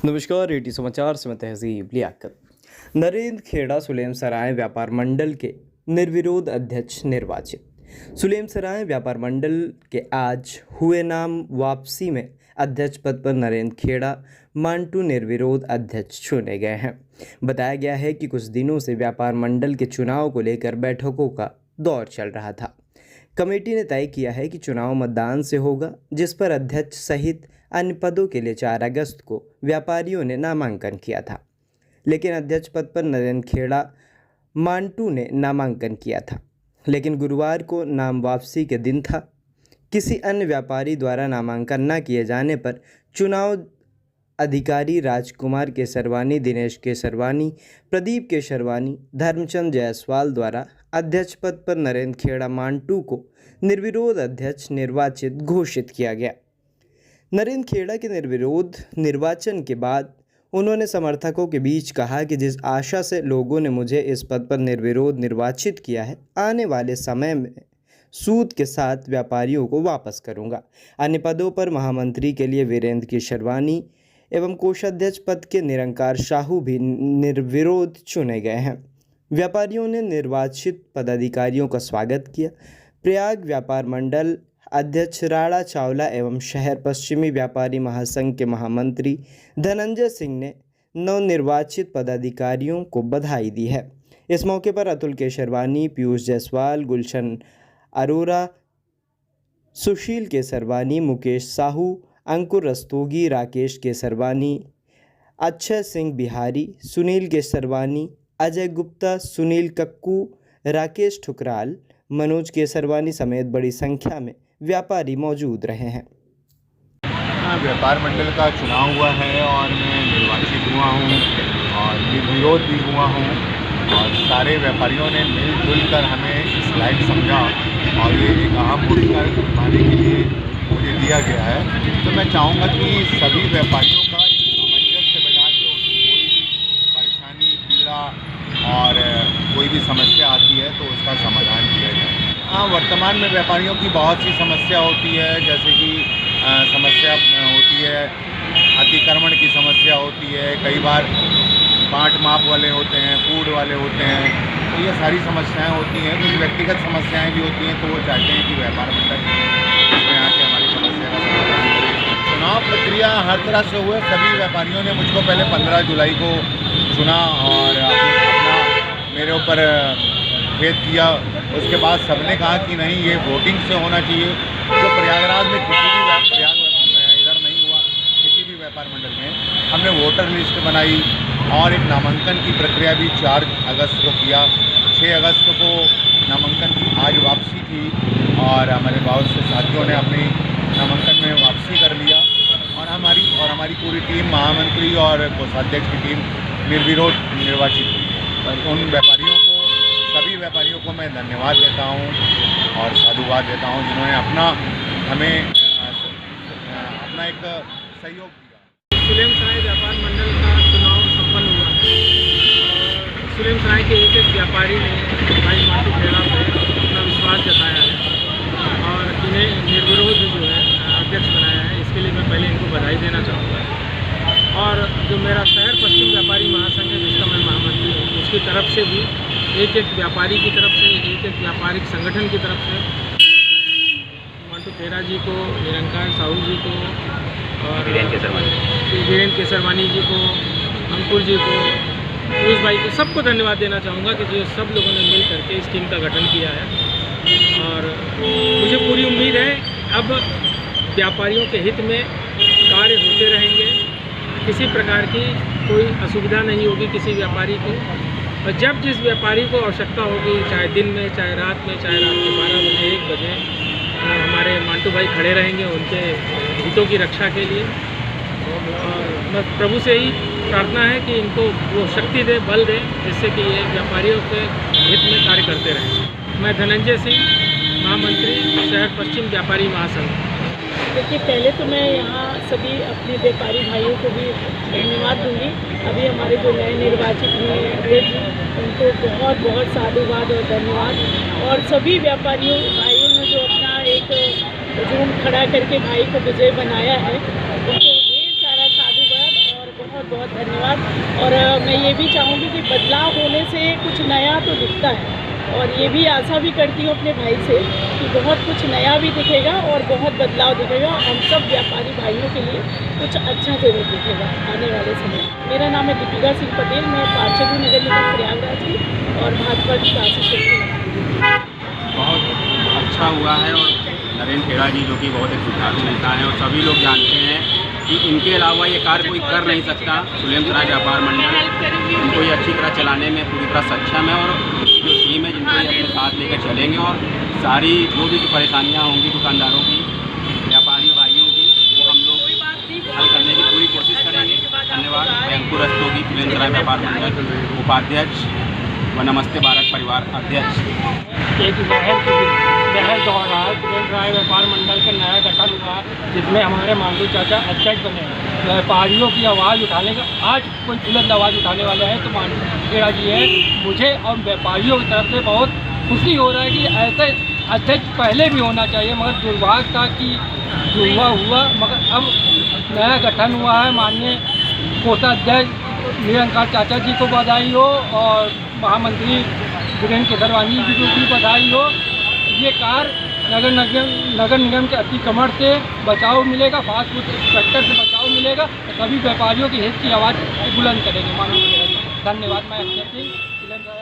नमस्कार, रेडी समाचार से मैं तहजीब लियाकत। नरेंद्र खेड़ा सुलेम सराय व्यापार मंडल के निर्विरोध अध्यक्ष निर्वाचित। सुलेम सराय व्यापार मंडल के आज हुए नाम वापसी में अध्यक्ष पद पर नरेंद्र खेड़ा मांटू निर्विरोध अध्यक्ष चुने गए हैं। बताया गया है कि कुछ दिनों से व्यापार मंडल के चुनाव को लेकर बैठकों का दौर चल रहा था। कमेटी ने तय किया है कि चुनाव मतदान से होगा, जिस पर अध्यक्ष सहित अन्य पदों के लिए 4 अगस्त को व्यापारियों ने नामांकन किया था, लेकिन अध्यक्ष पद पर नरेंद्र खेड़ा मांटू ने नामांकन किया था, लेकिन गुरुवार को नाम वापसी के दिन था। किसी अन्य व्यापारी द्वारा नामांकन न किए जाने पर चुनाव अधिकारी राजकुमार केसरवानी, दिनेश केसरवानी, प्रदीप केसरवानी, धर्मचंद जायसवाल द्वारा अध्यक्ष पद पर नरेंद्र खेड़ा मांटू को निर्विरोध अध्यक्ष निर्वाचित घोषित किया गया। नरेंद्र खेड़ा के निर्विरोध निर्वाचन के बाद उन्होंने समर्थकों के बीच कहा कि जिस आशा से लोगों ने मुझे इस पद पर निर्विरोध निर्वाचित किया है, आने वाले समय में सूद के साथ व्यापारियों को वापस करूंगा। अन्य पदों पर महामंत्री के लिए वीरेंद्र केसरवानी एवं कोषाध्यक्ष पद के निरंकार साहू भी निर्विरोध चुने गए हैं। व्यापारियों ने निर्वाचित पदाधिकारियों का स्वागत किया। प्रयाग व्यापार मंडल अध्यक्ष राणा चावला एवं शहर पश्चिमी व्यापारी महासंघ के महामंत्री धनंजय सिंह ने नवनिर्वाचित पदाधिकारियों को बधाई दी है। इस मौके पर अतुल केसरवानी, पीयूष जायसवाल, गुलशन अरोरा, सुशील केसरवानी, मुकेश साहू, अंकुर रस्तोगी, राकेश केसरवानी, अक्षय सिंह बिहारी, सुनील केसरवानी, अजय गुप्ता, सुनील कक्कू, राकेश ठुकराल, मनोज केसरवानी समेत बड़ी संख्या में व्यापारी मौजूद रहे हैं। व्यापार मंडल का चुनाव हुआ है और मैं निर्वाचित हुआ हूँ और निर्विरोध भी हुआ हूँ और सारे व्यापारियों ने मिलजुल कर हमें इस लायक समझा और ये एक अहम भूमिका निभाने के लिए मुझे दिया गया है। तो मैं चाहूँगा कि सभी व्यापारियों का सामंजस्य से बैठा के उनकी कोई भी परेशानी, पीड़ा और कोई भी समस्या आती है तो उसका समाधान किया जाए। हाँ, वर्तमान में व्यापारियों की बहुत सी समस्या होती है, जैसे कि समस्या होती है अतिक्रमण की समस्या होती है, कई बार बाट माप वाले होते हैं, फूड वाले होते हैं, तो ये सारी समस्याएं होती हैं। कुछ व्यक्तिगत समस्याएं भी होती हैं, तो वो चाहते हैं कि व्यापार मंडल इसमें आके हमारी समस्या का समाधान करें। चुनाव प्रक्रिया हर तरह से हुए। सभी व्यापारियों ने मुझको पहले 15 जुलाई को चुना और अपना मेरे ऊपर भेद किया। उसके बाद सबने कहा कि नहीं, ये वोटिंग से होना चाहिए, जो प्रयागराज में किसी भी इधर नहीं हुआ। किसी भी व्यापार मंडल में हमने वोटर लिस्ट बनाई और एक नामांकन की प्रक्रिया भी 4 अगस्त को किया। 6 अगस्त को नामांकन की आज वापसी थी और हमारे बहुत से साथियों ने अपनी नामांकन में वापसी कर लिया और हमारी पूरी टीम, महामंत्री और कोषाध्यक्ष की टीम निर्विरोध निर्वाचित हुई। उन व्यापारियों को, सभी व्यापारियों को मैं धन्यवाद देता हूं और साधुवाद देता हूं जिन्होंने हमें अपना एक सहयोग दिया। सुलेम सराय व्यापार मंडल का चुनाव संपन्न हुआ और सुलेम सराय के एक व्यापारी ने भाई मांटू खेड़ा पर अपना विश्वास जताया है और इन्हें निर्विरोध जो है अध्यक्ष बनाया है। इसके लिए मैं पहले इनको बधाई देना चाहूँगा। और जो मेरा शहर पश्चिम व्यापारी महासंघ है, जिसका मैं महामंत्री हूँ, उसकी तरफ से भी एक व्यापारी की तरफ से, एक व्यापारिक संगठन की तरफ से मांटू खेड़ा जी को, निरंकार साहू जी को और वीरेंद्र केसरवानी जी को, अंकुर जी को, पीयूष भाई को, सबको धन्यवाद देना चाहूँगा कि जो सब लोगों ने मिल करके इस टीम का गठन किया है। और मुझे पूरी उम्मीद है अब व्यापारियों के हित में कार्य होते रहेंगे। किसी प्रकार की कोई असुविधा नहीं होगी किसी व्यापारी को। और जब जिस व्यापारी को आवश्यकता होगी, चाहे दिन में, चाहे रात में, चाहे रात के 12 बजे, 1 बजे, हमारे मांटू भाई खड़े रहेंगे उनके हितों की रक्षा के लिए। और मैं प्रभु से ही प्रार्थना है कि इनको वो शक्ति दे, बल दे, जिससे कि ये व्यापारियों के हित में कार्य करते रहें। मैं धनंजय सिंह, महामंत्री, शहर पश्चिम व्यापारी महासंघ। देखिए, पहले तो मैं यहाँ सभी अपने व्यापारी भाइयों को भी धन्यवाद दूंगी। अभी हमारे जो नए निर्वाचित हुए अध्यक्ष, उनको बहुत बहुत साधुवाद और धन्यवाद। और सभी व्यापारियों भाइयों ने जो अपना एक रूम खड़ा करके भाई को विजय बनाया है, उनको ढेर सारा साधुवाद और बहुत बहुत धन्यवाद। और मैं ये भी चाहूँगी कि बदलाव होने से कुछ नया तो दिखता है, और ये भी आशा भी करती हूँ अपने भाई से कि बहुत कुछ नया भी दिखेगा और बहुत बदलाव दिखेगा। हम सब व्यापारी भाइयों के लिए कुछ अच्छा जरूर दिखेगा आने वाले समय। मेरा नाम है दीपिका सिंह पटेल, मैं पार्षद हूँ नगर निगम प्रयागराज की और भाजपा की काशी क्षेत्र में। बहुत अच्छा हुआ है और नरेंद्र खेड़ा जी जो कि बहुत एक सुधारू नेता हैं और सभी लोग जानते हैं कि इनके अलावा ये कार्य कोई कर नहीं सकता। सुलेमसराय व्यापार मंडल इनको ये अच्छी तरह चलाने में पूरी तरह सक्षम है और जो टीम है जिनको ये अपने साथ लेकर चलेंगे और सारी जो भी परेशानियां होंगी दुकानदारों की, व्यापारी भाइयों की, वो हम लोग हल करने की पूरी कोशिश करेंगे। धन्यवाद। मैं अंकुर रस्तोगी, सुलेमसराय व्यापार मंडल उपाध्यक्ष व नमस्ते भारत परिवार अध्यक्ष। एक बहस दौड़ रहा है। सुलेमसराय व्यापार मंडल का नया गठन हुआ जिसमें हमारे मांडू चाचा अध्यक्ष बने। व्यापारियों की आवाज़ उठाने का आज कोई बुलंद आवाज़ उठाने वाला है तो मांडू खेड़ा जी है। मुझे और व्यापारियों की तरफ से बहुत खुशी हो रहा है कि ऐसे अध्यक्ष पहले भी होना चाहिए, मगर दुर्भाग्य था कि हुआ मगर अब नया गठन हुआ है। माननीय कोषाध्यक्ष निरंकार चाचा जी को बधाई हो और महामंत्री वीरेंद्र केसरवानी जी को भी बधाई हो। ये कार्य नगर निगम के अतिक्रमण से बचाव मिलेगा, फास्ट फूड सेक्टर से बचाव मिलेगा, सभी व्यापारियों की हित की आवाज़ बुलंद करेंगे। माननीय धन्यवाद। मैं अक्षय सिंह।